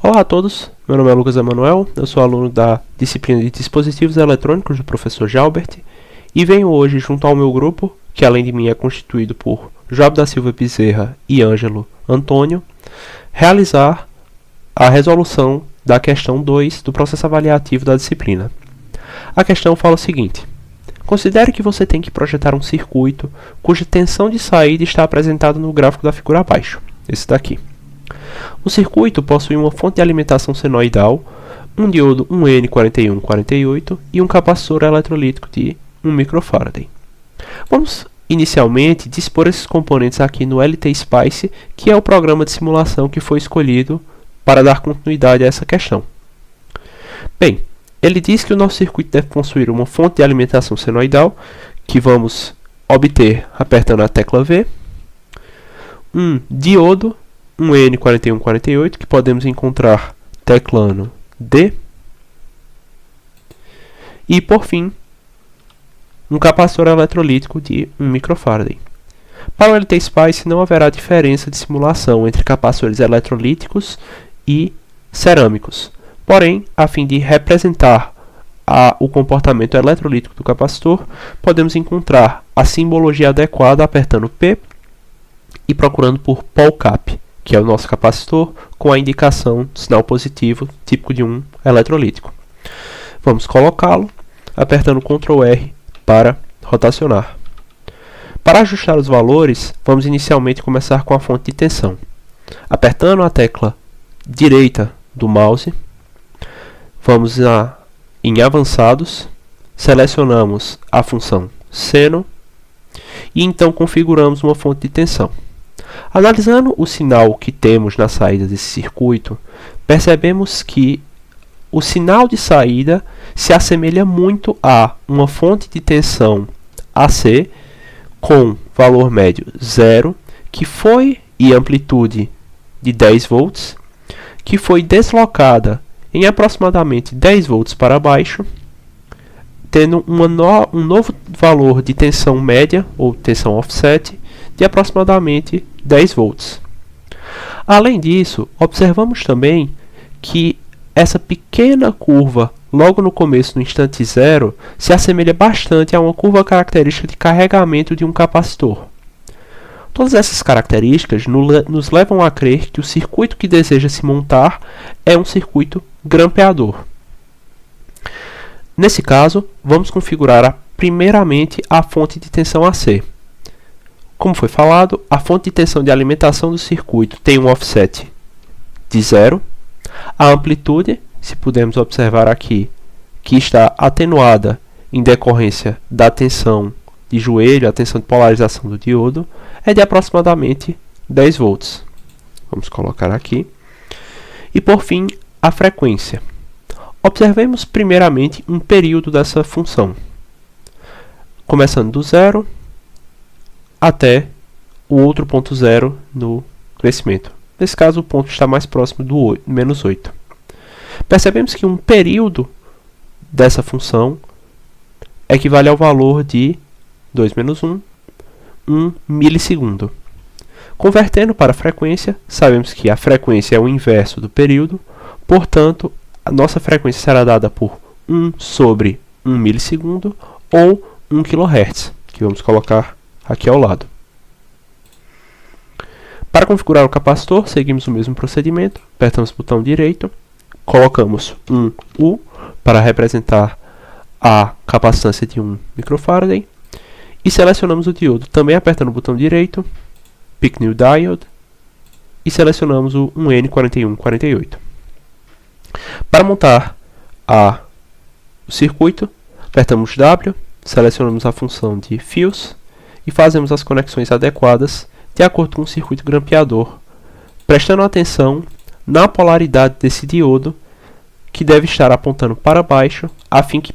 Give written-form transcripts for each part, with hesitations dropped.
Olá a todos, meu nome é Lucas Emanuel, eu sou aluno da disciplina de Dispositivos Eletrônicos do professor Jalbert e venho hoje junto ao meu grupo, que além de mim é constituído por Joab da Silva Bezerra e Ângelo Antônio, realizar a resolução da questão 2 do processo avaliativo da disciplina. A questão fala o seguinte: considere que você tem que projetar um circuito cuja tensão de saída está apresentada no gráfico da figura abaixo, esse daqui. O circuito possui uma fonte de alimentação senoidal, um diodo 1N4148 e um capacitor eletrolítico de 1 microfarad. Vamos inicialmente dispor esses componentes aqui no LT-Spice, que é o programa de simulação que foi escolhido para dar continuidade a essa questão. Bem, ele diz que o nosso circuito deve possuir uma fonte de alimentação senoidal, que vamos obter apertando a tecla V, um diodo 1N4148, que podemos encontrar teclando D, e por fim, um capacitor eletrolítico de 1 microfarad. Para o LT-Spice não haverá diferença de simulação entre capacitores eletrolíticos e cerâmicos. Porém, a fim de representar o comportamento eletrolítico do capacitor, podemos encontrar a simbologia adequada apertando P e procurando por POLCAP, que é o nosso capacitor, com a indicação de sinal positivo, típico de um eletrolítico. Vamos colocá-lo, apertando Ctrl R para rotacionar. Para ajustar os valores, vamos inicialmente começar com a fonte de tensão. Apertando a tecla direita do mouse, vamos em avançados, selecionamos a função seno e então configuramos uma fonte de tensão. Analisando o sinal que temos na saída desse circuito, percebemos que o sinal de saída se assemelha muito a uma fonte de tensão AC com valor médio 0, e amplitude de 10 volts, que foi deslocada em aproximadamente 10 volts para baixo, tendo um novo valor de tensão média, ou tensão offset, de aproximadamente 10 volts. Além disso, observamos também que essa pequena curva, logo no começo, no instante zero, se assemelha bastante a uma curva característica de carregamento de um capacitor. Todas essas características nos levam a crer que o circuito que deseja se montar é um circuito grampeador. Nesse caso, vamos configurar primeiramente a fonte de tensão AC. Como foi falado, a fonte de tensão de alimentação do circuito tem um offset de 0. A amplitude, se pudermos observar aqui, que está atenuada em decorrência da tensão de joelho, a tensão de polarização do diodo, é de aproximadamente 10 volts. Vamos colocar aqui. E por fim, a frequência. Observemos primeiramente um período dessa função, começando do 0 até o outro ponto 0 no crescimento. Nesse caso, o ponto está mais próximo do menos 8. Percebemos que um período dessa função equivale ao valor de 2 menos 1, 1 milissegundo. Convertendo para a frequência, sabemos que a frequência é o inverso do período, portanto, a nossa frequência será dada por 1 sobre 1 milissegundo ou 1 kHz, que vamos colocar aqui ao lado. Para configurar o capacitor, seguimos o mesmo procedimento. Apertamos o botão direito, colocamos um U para representar a capacitância de 1 microfarad e selecionamos o diodo, também apertando o botão direito, Pick New Diode, e selecionamos o 1N4148. Para montar o circuito, apertamos W, selecionamos a função de fios e fazemos as conexões adequadas de acordo com o circuito grampeador, prestando atenção na polaridade desse diodo, que deve estar apontando para baixo, a fim que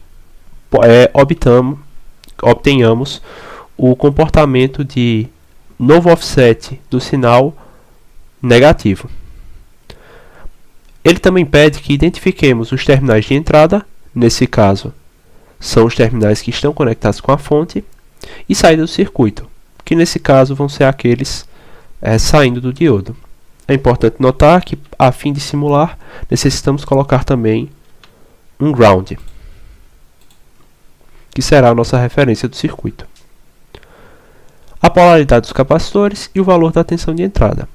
obtenhamos o comportamento de novo offset do sinal negativo. Ele também pede que identifiquemos os terminais de entrada, nesse caso são os terminais que estão conectados com a fonte, e saída do circuito, que nesse caso vão ser aqueles saindo do diodo. é importante notar que, a fim de simular, necessitamos colocar também um ground, que será a nossa referência do circuito. A polaridade dos capacitores e o valor da tensão de entrada.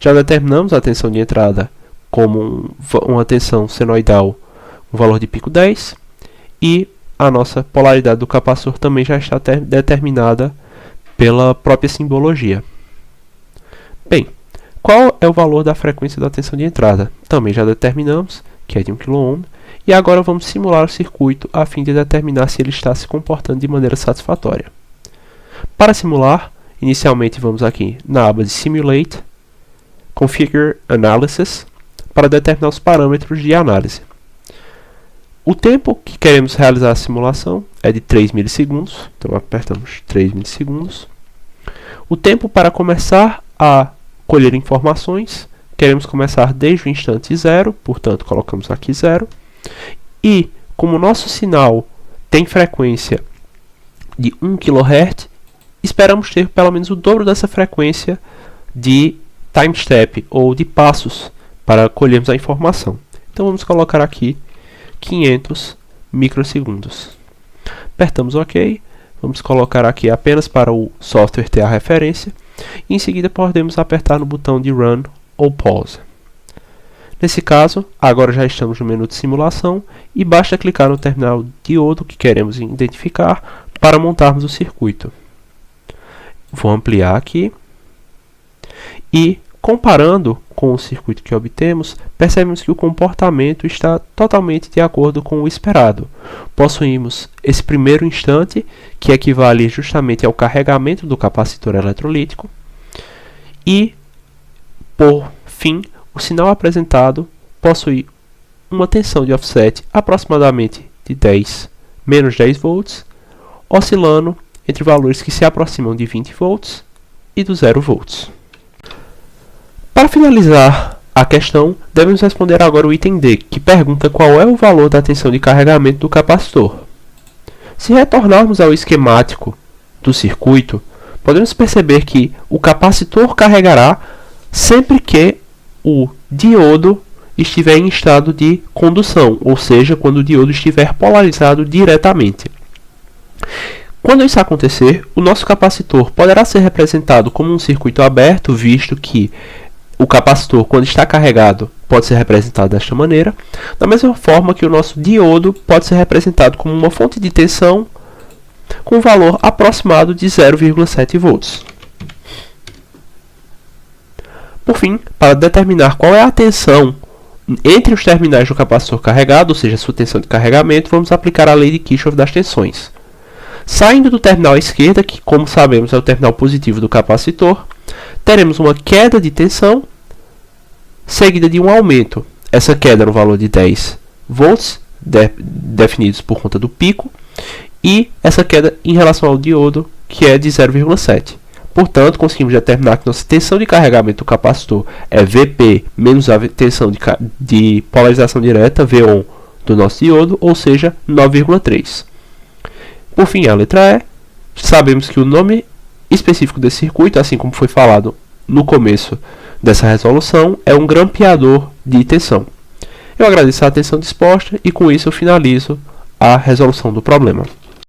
Já determinamos a tensão de entrada como uma tensão senoidal com valor de pico 10, e a nossa polaridade do capacitor também já está determinada pela própria simbologia. Bem, qual é o valor da frequência da tensão de entrada? Também já determinamos, que é de 1 kΩ, e agora vamos simular o circuito a fim de determinar se ele está se comportando de maneira satisfatória. Para simular, inicialmente vamos aqui na aba de Simulate, Configure Analysis, para determinar os parâmetros de análise. O tempo que queremos realizar a simulação é de 3 milissegundos, então apertamos 3 milissegundos. O tempo para começar a colher informações, queremos começar desde o instante 0, portanto colocamos aqui 0. E como o nosso sinal tem frequência de 1 kHz, esperamos ter pelo menos o dobro dessa frequência de time step, ou de passos, para colhermos a informação. Então vamos colocar aqui 500 microsegundos. Apertamos OK. Vamos colocar aqui apenas para o software ter a referência. E em seguida podemos apertar no botão de Run ou Pause. Nesse caso, agora já estamos no menu de simulação e basta clicar no terminal diodo que queremos identificar para montarmos o circuito. Vou ampliar aqui. E comparando com o circuito que obtemos, percebemos que o comportamento está totalmente de acordo com o esperado. Possuímos esse primeiro instante, que equivale justamente ao carregamento do capacitor eletrolítico, e, por fim, o sinal apresentado possui uma tensão de offset aproximadamente de menos 10 volts, oscilando entre valores que se aproximam de 20 volts e do 0 volts. Para finalizar a questão, devemos responder agora o item D, que pergunta qual é o valor da tensão de carregamento do capacitor. Se retornarmos ao esquemático do circuito, podemos perceber que o capacitor carregará sempre que o diodo estiver em estado de condução, ou seja, quando o diodo estiver polarizado diretamente. Quando isso acontecer, o nosso capacitor poderá ser representado como um circuito aberto, visto que o capacitor, quando está carregado, pode ser representado desta maneira, da mesma forma que o nosso diodo pode ser representado como uma fonte de tensão com um valor aproximado de 0,7 volts. Por fim, para determinar qual é a tensão entre os terminais do capacitor carregado, ou seja, sua tensão de carregamento, vamos aplicar a lei de Kirchhoff das tensões. Saindo do terminal à esquerda, que como sabemos é o terminal positivo do capacitor, teremos uma queda de tensão seguida de um aumento. Essa queda no valor de 10 volts, definidos por conta do pico, e essa queda em relação ao diodo, que é de 0,7. Portanto, conseguimos determinar que nossa tensão de carregamento do capacitor é Vp menos a tensão de polarização direta, V1, do nosso diodo, ou seja, 9,3. Por fim, a letra E. Sabemos que o nome específico desse circuito, assim como foi falado no começo dessa resolução, é um grampeador de tensão. Eu agradeço a atenção disposta e com isso eu finalizo a resolução do problema.